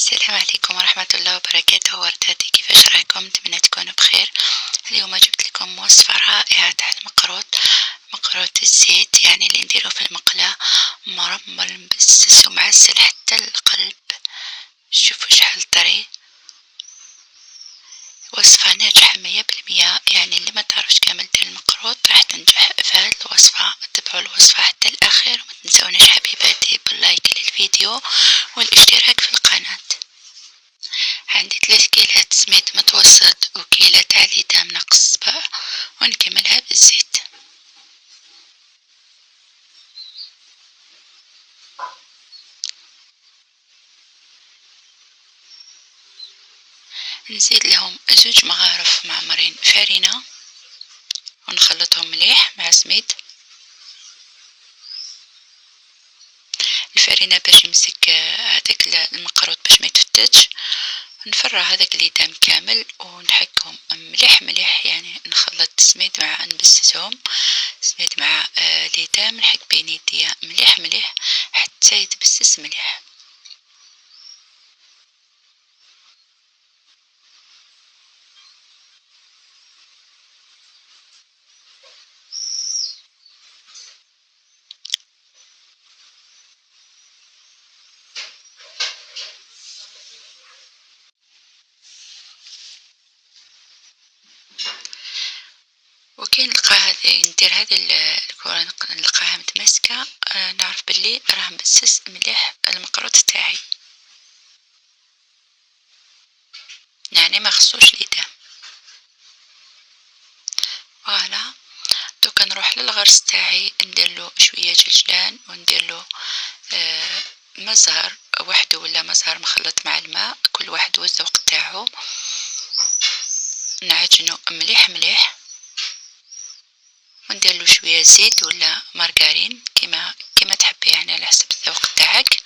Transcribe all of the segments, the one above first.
السلام عليكم ورحمة الله وبركاته ورداتي، كيفاش راكم؟ نتمنى تكونوا بخير. اليوم جبت لكم وصفة رائعة تاع مقروط الزيت، يعني اللي نديرو في المقلاة، مرمل مبسس ومعسل حتى القلب. شوفوا شحال طري، وصفة ناجحة 100%. يعني اللي ما تعرفش كامل دير المقروط راح تنجح في هذه الوصفة. اتبعوا الوصفة حتى الآخر، وما تنسونيش حبيباتي باللايك للفيديو والاشتراك في القناة. عندي 3 كيلات سميد متوسط وكيلة تاع ليدام نقص بقى، ونكملها بالزيت. نزيد لهم 2 مغارف معمرين فارينة ونخلطهم مليح مع سميد. الفارينة باش يمسك هذاك المقروط باش ما يتفتتش. نفرع هذاك ليدام كامل ونحكهم مليح مليح، يعني نخلط سميد مع نبسسهم، سميد مع ليدام، نحك بين يديا مليح مليح حتى يتبسس مليح. وكي ندير هذه الكرة نلقاها متماسكة، نعرف بلي راه مبسس مليح المقروط تاعي، يعني ما خصوش ليدام. فوالا، دوكا نروح للغرس تاعي نديرلو شوية جلجلان ونديرلو مزهر وحده ولا مزهر مخلط مع الماء، كل واحد والذوق تاعو. نعجنو مليح مليح ونديرلو شوية زيت ولا مارغرين كيما تحبي، يعني على حسب الذوق تاعك.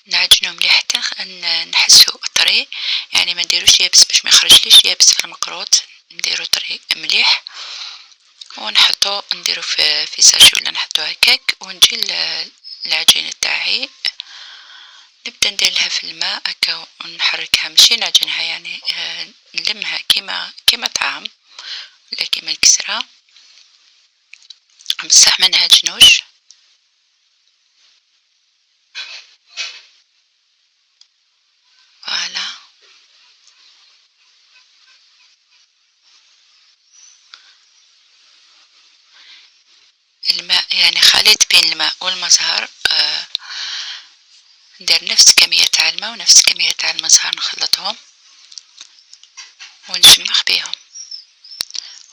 نعجنو مليح حتى نحسو طري، يعني ما نديروش يابس باش ما يخرجليش يابس في المقروط، نديرو طري مليح ونحطو نديرو في ساشي ولا نحطو هكاك. ونجي العجينة تاعي نبدا نديرلها في الماء هكا ونحركها، ماشي نعجنها يعني نلمها كيما طعام ولا كيما الكسرة، بصح ما نعجنوش. فوالا، الماء يعني خليط بين الماء والمزهر، ندير نفس كمية تاع الماء ونفس كمية تاع المزهر، نخلطهم ونشمخ بيهم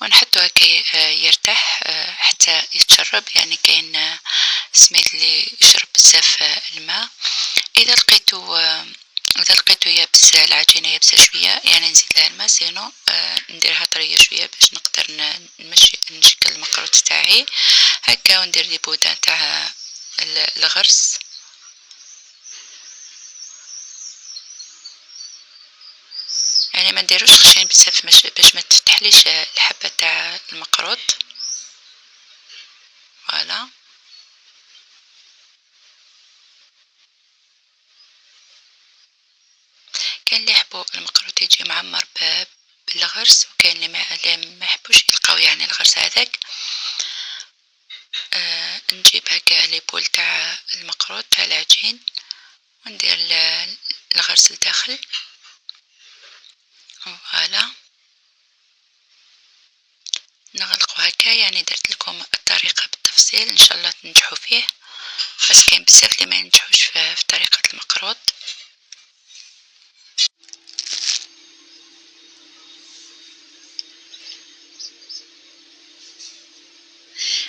ونحطو هكا يرتاح حتى يتشرب. يعني كاين سميد اللي يشرب بزاف الماء. اذا لقيتو يابس العجينة يابسة شوية، يعني نزيد لها الماء، سينو نديرها طرية شوية باش نقدر نشكل المقروط تاعي هكا. وندير لي بودان تاع الغرس، يعني ما نديروش خشين بزاف باش ما تفتحليش الحبة تاع المقروط. فوالا، كاين اللي يحبوا المقروط يجي معمر بالغرس، وكاين اللي ما يحبوش يلقاو يعني الغرس هذاك. نجيب هكا لي بول تاع المقروط تاع العجين وندير الغرس لداخل. فوالا، نغلقو هكا. يعني درت لكم الطريقة بالتفصيل، ان شاء الله تنجحوا فيه، بس كاين بزاف اللي ما ينجحوش في طريقة المقروط.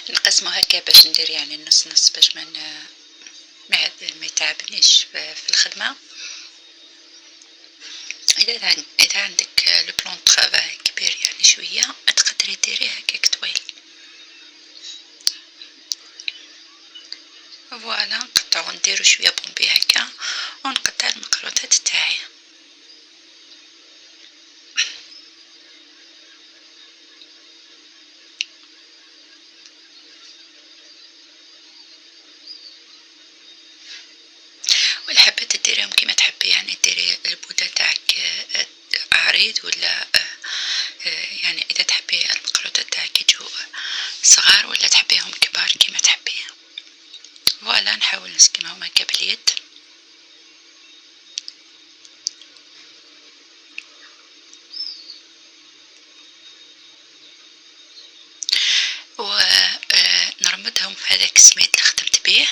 نقسمو هكا باش ندير يعني نص نص باش ما يتعبنيش في الخدمة. اذا عندك لو بلون طرافاي كبير يعني شوية، تقدري ديريه هكاك طويل. فوالا، نقطعو نديرو شوية بومبي هكا ونقطع المقروطات تاعي. جديد ولا يعني إذا تحبي المقروط تاعك يجو صغار ولا تحبيهم كبار كيما تحبي. فوالا نحاول نسكمهم هكا باليد. ونرمدهم في هذاك السميد اللي خدمت بيه،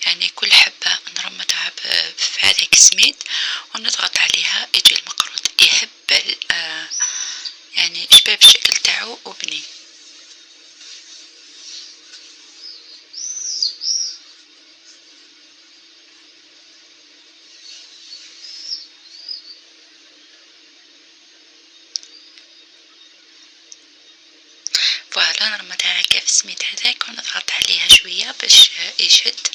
يعني كل حبة نرمدها في هذاك السميد ونضغط عليها يجي المقروط يهبل، يعني شباب الشكل تاعو وبني. فوالا نرمدها هكا في السميد هذاك ونضغط عليها شوية باش يشد،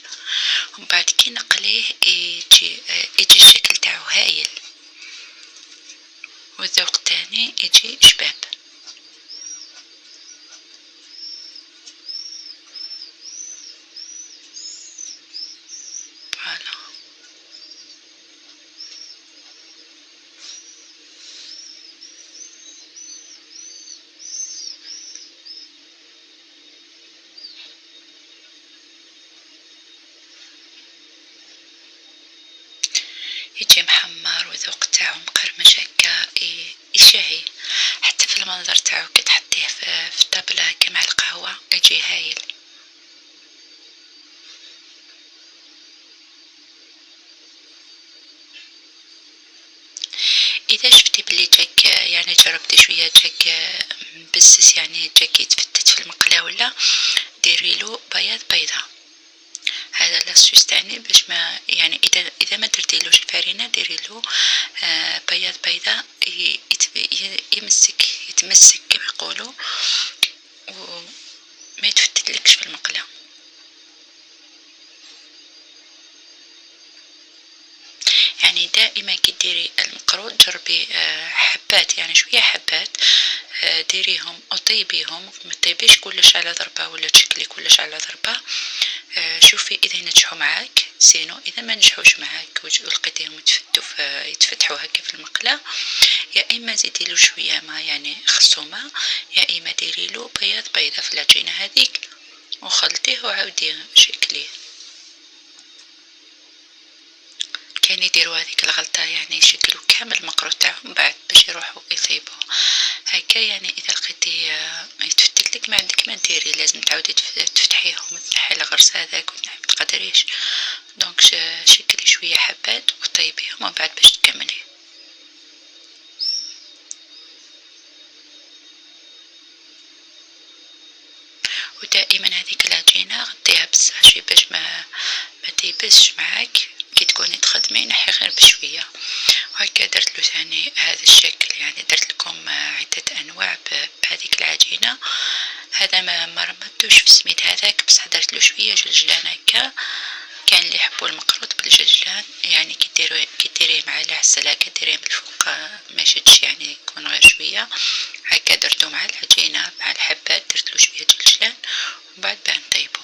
ومن بعد كي نقليه يجي الشكل تاعو هايل والذوق تاني يجي شباب. فوالا يجي محمر وذوق تاعو مقرمش هكا يشهي، حتى في المنظر تاعو كي تحطيه في الطابلة هكا مع القهوة يجي هايل. اذا شفتي بلي جاك يعني جربتي شوية جاك مبسس، يعني جاك يتفتت في المقلاة ولا ديريلو بياض بيضة. هذا لاسوس تاني باش ما يعني اذا ما درتيلوش الفارينة ديريلو بياض بيضة يتمسك كما يقولوا وما يتفتتلكش في المقلاة. يعني دائما كي ديري المقروط جربي حبات، يعني شوية حبات ديريهم وطيبيهم، ما طيبيش كلش على ضربة ولا تشكلي كلش على ضربة. شوفي اذا ينجحوا معاك، سينو اذا ما نجحوش معاك ولقيتيهم يتفتحوا هكا في المقلاة، يا اما زيديلو شوية ما يعني خصومة، يا اما ديريلو بياض بيضة في العجينة هذيك وخلطيه وعاودي شكليه. كان يديروا هذيك الغلطة يعني يشكلوا كامل المقروط تاعهم بعد باش يروحوا يطيبوا هكا. يعني اذا لقيتي يتفتتلك ما عندك ما ديري، لازم تعاودي تفتحيهم تنحي الغرس هذاك وتنحي متقدريش، دونك شكلي شوية حبات وطيبيهم ومن بعد باش تكملي. ودائما هذيك العجينة غطيها بصح شوي باش ما تيبسش معاك كي تكوني تخدمي، نحي غير بشوية. وهكا درتلو ثاني هذا الشكل، يعني درت لكم عدة انواع بهذيك العجينة. هذا ما رمضتوش في السميد هذاك بصح درتلو شوية جلجلان هكا، كان اللي يحبوا المقروط بالجلجلان يعني كي ديريه مع العسل هكا ديريه من الفوق ما يشدش يعني يكون غير شوية هكا. درتو مع العجينة مع الحبات درتلو شوية جلجلان ومن بعد باه نطيبو.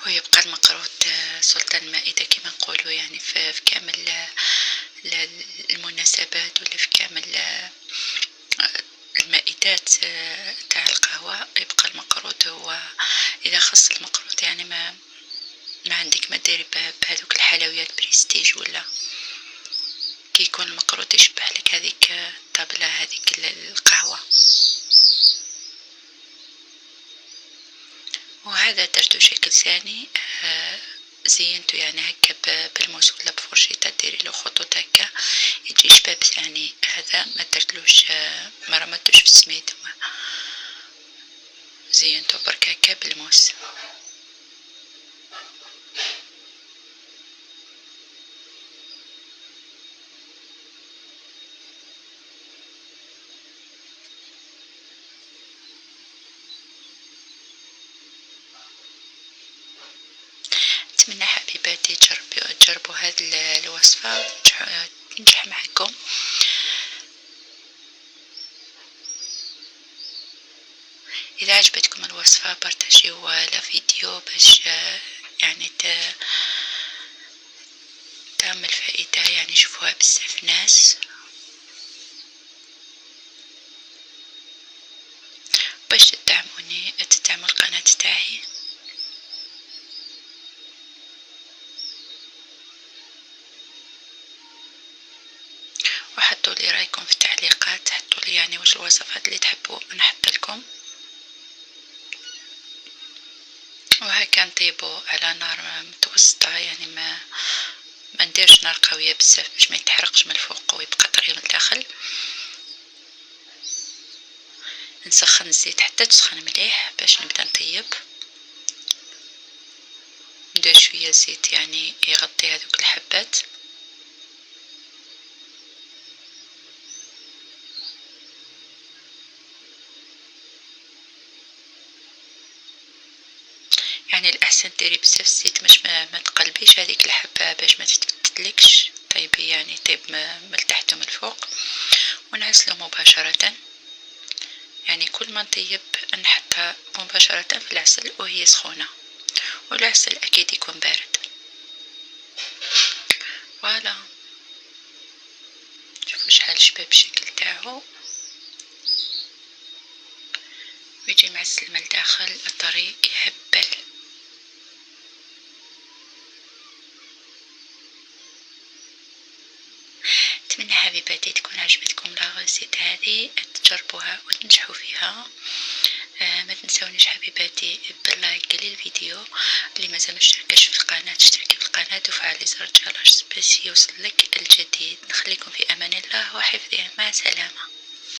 ويبقى المقروط سلطان المائدة كما نقولوا، يعني في كامل المناسبات ولا في كامل المائدات تاع القهوة يبقى المقروط هو. إذا خص المقروط يعني ما عندك ما ديري بهذوك الحلويات بريستيج ولا كي يكون المقروط يشبه لك هذيك الطابلة هذيك القهوة. وهذا درتو شكل ثاني زينتو يعني هكا بالموس ولا بفرشيطة ديري له خطوط هكا يجي شباب ثاني. هذا ما درتلوش ما رمتوش في السميد، زينتو برك هكا بالموس. نتمنى حبيباتي تجربوا هذه الوصفة تنجح معكم. وصفة، بارتاجيو لا فيديو باش يعني تعمل فائدة، يعني يشوفوها بزاف ناس. باش تدعموني تدعموا القناة تاعي، وحطوا لي رايكم في التعليقات، حطوا لي يعني واش الوصفات اللي تحبوا نحط لكم، وهكا نطيبوا على نار متوسطة، يعني ما نديرش نار قوية بزاف باش ما يتحرقش من الفوق ويبقى طري من الداخل. نسخن الزيت حتى تسخن مليح باش نبدا نطيب، ندير شوية زيت يعني يغطي هذوك الحبات. يعني الأحسن ديري بزاف الزيت باش ما تقلبيش هذيك الحبة باش ما تتفتلكش، طيبي يعني طيب من التحت ومن الفوق. ونعسلو مباشرة، يعني كل ما نطيب نحطها مباشرة في العسل وهي سخونة، والعسل أكيد يكون بارد. فوالا شوفوا شحال شباب الشكل تاعو، ويجي معسل من الداخل الطري يهبل. اتمنى حبيباتي تكون عجبتكم لاغوسيت هذه، تجربوها وتنجحوا فيها. ما تنسونيش حبيباتي باللايك للفيديو، اللي مازال مشتركش في القناة تشتركي في القناة وفعلي زر الجرس باش يوصلك الجديد. نخليكم في امان الله وحفظه، مع السلامة.